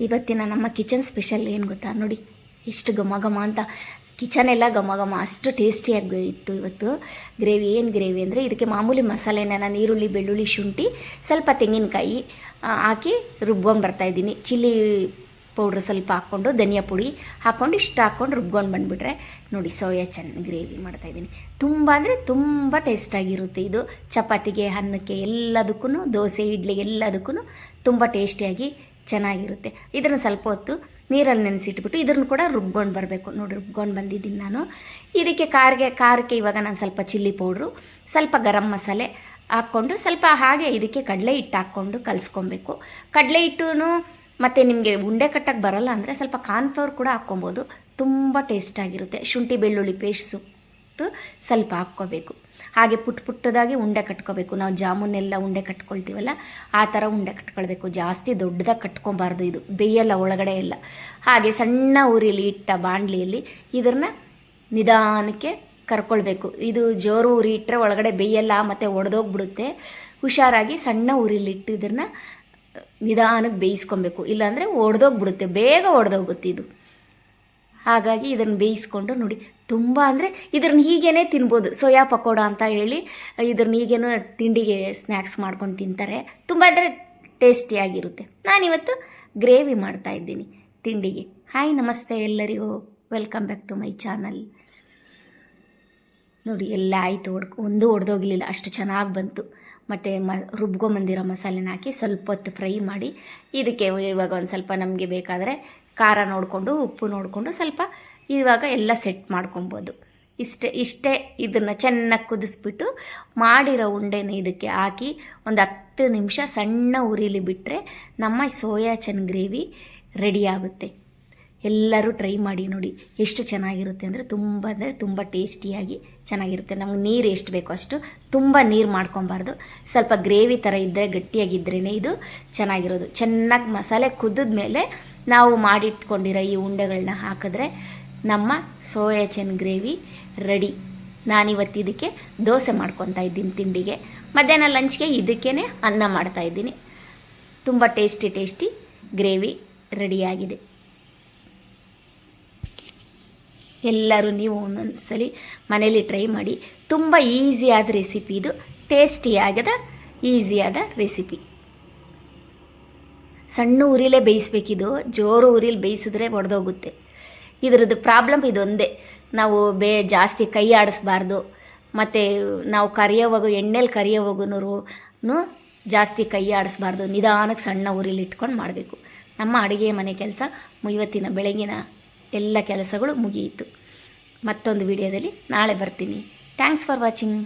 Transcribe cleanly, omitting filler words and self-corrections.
ಇವತ್ತಿನ ನಮ್ಮ kitchen special ಏನು ಗೊತ್ತಾ ನೋಡಿ, ಎಷ್ಟು ಘಮ ಘಮ ಅಂತ ಕಿಚನ್ ಎಲ್ಲ ಘಮ ಘಮ, ಅಷ್ಟು ಟೇಸ್ಟಿಯಾಗಿ ಇತ್ತು ಇವತ್ತು ಗ್ರೇವಿ. ಏನು ಗ್ರೇವಿ ಅಂದರೆ ಇದಕ್ಕೆ ಮಾಮೂಲಿ ಮಸಾಲೆನ ನಾನು ಈರುಳ್ಳಿ, ಬೆಳ್ಳುಳ್ಳಿ, ಶುಂಠಿ, ಸ್ವಲ್ಪ ತೆಂಗಿನಕಾಯಿ ಹಾಕಿ ರುಬ್ಕೊಂಡು ಬರ್ತಾಯಿದ್ದೀನಿ. ಚಿಲ್ಲಿ ಪೌಡ್ರ್ ಸ್ವಲ್ಪ ಹಾಕ್ಕೊಂಡು, ಧನಿಯಾ ಪುಡಿ ಹಾಕ್ಕೊಂಡು, ಇಷ್ಟು ಹಾಕ್ಕೊಂಡು ರುಬ್ಕೊಂಡು ಬಂದುಬಿಟ್ರೆ ನೋಡಿ ಸೋಯಾ ಚನ್ ಗ್ರೇವಿ ಮಾಡ್ತಾಯಿದ್ದೀನಿ. ತುಂಬ ಅಂದರೆ ತುಂಬ ಟೇಸ್ಟಾಗಿರುತ್ತೆ ಇದು. ಚಪಾತಿಗೆ, ಅನ್ನಕ್ಕೆ, ಎಲ್ಲದಕ್ಕೂ, ದೋಸೆ, ಇಡ್ಲಿ ಎಲ್ಲದಕ್ಕೂ ತುಂಬ ಟೇಸ್ಟಿಯಾಗಿ ಚೆನ್ನಾಗಿರುತ್ತೆ. ಇದನ್ನು ಸ್ವಲ್ಪ ಹೊತ್ತು ನೀರಲ್ಲಿ ನೆನೆಸಿಟ್ಬಿಟ್ಟು ಇದನ್ನು ಕೂಡ ರುಬ್ಕೊಂಡು ಬರಬೇಕು. ನೋಡಿ ರುಬ್ಕೊಂಡು ಬಂದಿದ್ದೀನಿ ನಾನು. ಇದಕ್ಕೆ ಖಾರಕ್ಕೆ ಇವಾಗ ನಾನು ಸ್ವಲ್ಪ ಚಿಲ್ಲಿ ಪೌಡ್ರು, ಸ್ವಲ್ಪ ಗರಂ ಮಸಾಲೆ ಹಾಕ್ಕೊಂಡು, ಸ್ವಲ್ಪ ಹಾಗೆ ಇದಕ್ಕೆ ಕಡಲೆ ಹಿಟ್ಟು ಹಾಕ್ಕೊಂಡು ಕಲಿಸ್ಕೊಬೇಕು. ಕಡಲೆ ಹಿಟ್ಟು ಮತ್ತು ನಿಮಗೆ ಉಂಡೆ ಕಟ್ಟಕ್ಕೆ ಬರಲ್ಲ ಅಂದರೆ ಸ್ವಲ್ಪ ಕಾರ್ನ್ಫ್ಲವರ್ ಕೂಡ ಹಾಕ್ಕೊಬೋದು, ತುಂಬ ಟೇಸ್ಟಾಗಿರುತ್ತೆ. ಶುಂಠಿ ಬೆಳ್ಳುಳ್ಳಿ ಪೇಸ್ಟು ಸ್ವಲ್ಪ ಹಾಕ್ಕೋಬೇಕು. ಹಾಗೆ ಪುಟ್ಟದಾಗಿ ಉಂಡೆ ಕಟ್ಕೋಬೇಕು. ನಾವು ಜಾಮೂನೆಲ್ಲ ಉಂಡೆ ಕಟ್ಕೊಳ್ತೀವಲ್ಲ ಆ ಥರ ಉಂಡೆ ಕಟ್ಕೊಳ್ಬೇಕು. ಜಾಸ್ತಿ ದೊಡ್ಡದಾಗಿ ಕಟ್ಕೊಬಾರ್ದು, ಇದು ಬೇಯಲ್ಲ ಒಳಗಡೆ ಎಲ್ಲ. ಹಾಗೆ ಸಣ್ಣ ಉರಿಲಿ ಇಟ್ಟ ಬಾಣಲಿಯಲ್ಲಿ ಇದನ್ನು ನಿಧಾನಕ್ಕೆ ಕರ್ಕೊಳ್ಬೇಕು. ಇದು ಜೋರು ಉರಿ ಇಟ್ಟರೆ ಒಳಗಡೆ ಬೇಯಲ್ಲ ಮತ್ತು ಒಡೆದೋಗ್ಬಿಡುತ್ತೆ. ಹುಷಾರಾಗಿ ಸಣ್ಣ ಉರಿಲಿಟ್ಟು ಇದನ್ನು ನಿಧಾನಕ್ಕೆ ಬೇಯಿಸ್ಕೊಬೇಕು, ಇಲ್ಲಾಂದರೆ ಒಡೆದೋಗ್ಬಿಡುತ್ತೆ, ಬೇಗ ಒಡೆದೋಗುತ್ತೆ ಇದು. ಹಾಗಾಗಿ ಇದನ್ನು ಬೇಯಿಸ್ಕೊಂಡು ನೋಡಿ, ತುಂಬ ಅಂದರೆ ಇದನ್ನು ಹೀಗೇ ತಿನ್ಬೋದು. ಸೋಯಾ ಪಕೋಡ ಅಂತ ಹೇಳಿ ಇದನ್ನು ಹೀಗೇನೋ ತಿಂಡಿಗೆ ಸ್ನ್ಯಾಕ್ಸ್ ಮಾಡ್ಕೊಂಡು ತಿಂತಾರೆ. ತುಂಬ ಅಂದರೆ ಟೇಸ್ಟಿಯಾಗಿರುತ್ತೆ. ನಾನಿವತ್ತು ಗ್ರೇವಿ ಮಾಡ್ತಾಯಿದ್ದೀನಿ ತಿಂಡಿಗೆ. ಹಾಯ್ ನಮಸ್ತೆ ಎಲ್ಲರಿಗೂ, welcome back to my channel. ನೋಡಿ ಎಲ್ಲ ಆಯಿತು, ಒಂದು ಒಡೆದೋಗಲಿಲ್ಲ, ಅಷ್ಟು ಚೆನ್ನಾಗಿ ಬಂತು. ಮತ್ತು ರುಬ್ಕೊಂಬಂದಿರೋ ಮಸಾಲೆನ ಹಾಕಿ ಸ್ವಲ್ಪ ಹೊತ್ತು ಫ್ರೈ ಮಾಡಿ ಇದಕ್ಕೆ ಇವಾಗ ಒಂದು ಸ್ವಲ್ಪ ನಮಗೆ ಬೇಕಾದರೆ ಖಾರ ನೋಡಿಕೊಂಡು, ಉಪ್ಪು ನೋಡಿಕೊಂಡು ಸ್ವಲ್ಪ ಇವಾಗ ಎಲ್ಲ ಸೆಟ್ ಮಾಡ್ಕೊಬೋದು. ಇಷ್ಟೇ ಇದನ್ನು ಚೆನ್ನಾಗಿ ಕುದಿಸ್ಬಿಟ್ಟು ಮಾಡಿರೋ ಉಂಡೆನ ಇದಕ್ಕೆ ಹಾಕಿ ಒಂದು 10 ನಿಮಿಷ ಸಣ್ಣ ಉರಿಲಿ ಬಿಟ್ಟರೆ ನಮ್ಮ ಸೋಯಾ ಚನ್ ಗ್ರೇವಿ ರೆಡಿ ಆಗುತ್ತೆ. ಎಲ್ಲರೂ ಟ್ರೈ ಮಾಡಿ ನೋಡಿ, ಎಷ್ಟು ಚೆನ್ನಾಗಿರುತ್ತೆ ಅಂದರೆ ತುಂಬ ಟೇಸ್ಟಿಯಾಗಿ ಚೆನ್ನಾಗಿರುತ್ತೆ. ನಮ್ಗೆ ನೀರು ಎಷ್ಟು ಬೇಕೋ ಅಷ್ಟು, ತುಂಬ ನೀರು ಮಾಡ್ಕೊಬಾರ್ದು. ಸ್ವಲ್ಪ ಗ್ರೇವಿ ಥರ ಇದ್ದರೆ, ಗಟ್ಟಿಯಾಗಿದ್ರೇ ಇದು ಚೆನ್ನಾಗಿರೋದು. ಚೆನ್ನಾಗಿ ಮಸಾಲೆ ಕುದಿದ ಮೇಲೆ ನಾವು ಮಾಡಿಟ್ಕೊಂಡಿರೋ ಈ ಉಂಡೆಗಳನ್ನ ಹಾಕಿದ್ರೆ ನಮ್ಮ ಸೋಯಾ ಚನ್ ಗ್ರೇವಿ ರೆಡಿ. ನಾನಿವತ್ತು ಇದಕ್ಕೆ ದೋಸೆ ಮಾಡ್ಕೊತಾ ಇದ್ದೀನಿ ತಿಂಡಿಗೆ. ಮಧ್ಯಾಹ್ನ ಲಂಚ್ಗೆ ಇದಕ್ಕೇ ಅನ್ನ ಮಾಡ್ತಾಯಿದ್ದೀನಿ. ತುಂಬ ಟೇಸ್ಟಿ ಗ್ರೇವಿ ರೆಡಿಯಾಗಿದೆ. ಎಲ್ಲರೂ ನೀವು ಒಂದೊಂದ್ಸಲಿ ಮನೇಲಿ ಟ್ರೈ ಮಾಡಿ. ತುಂಬ ಈಸಿಯಾದ ರೆಸಿಪಿ ಇದು, ಟೇಸ್ಟಿಯಾಗದ ಈಸಿಯಾದ ರೆಸಿಪಿ. ಸಣ್ಣ ಉರಿಲೇ ಬೇಯಿಸ್ಬೇಕಿದು, ಜೋರು ಉರಿಲಿ ಬೇಯಿಸಿದ್ರೆ ಒಡೆದೋಗುತ್ತೆ. ಇದರದ್ದು ಪ್ರಾಬ್ಲಮ್ ಇದೊಂದೇ, ನಾವು ಜಾಸ್ತಿ ಕೈ ಆಡಿಸ್ಬಾರ್ದು. ಮತ್ತು ನಾವು ಎಣ್ಣೆಲಿ ಕರಿಯೋವಾಗೂ ಜಾಸ್ತಿ ಕೈ ಆಡಿಸ್ಬಾರ್ದು. ನಿಧಾನಕ್ಕೆ ಸಣ್ಣ ಉರಿಲಿ ಇಟ್ಕೊಂಡು ಮಾಡಬೇಕು. ನಮ್ಮ ಅಡುಗೆ ಮನೆ ಕೆಲಸ ಇವತ್ತಿನ ಬೆಳಗಿನ ಎಲ್ಲ ಕೆಲಸಗಳು ಮುಗಿಯಿತು. ಮತ್ತೊಂದು ವಿಡಿಯೋದಲ್ಲಿ ನಾಳೆ ಬರ್ತೀನಿ. Thanks for watching.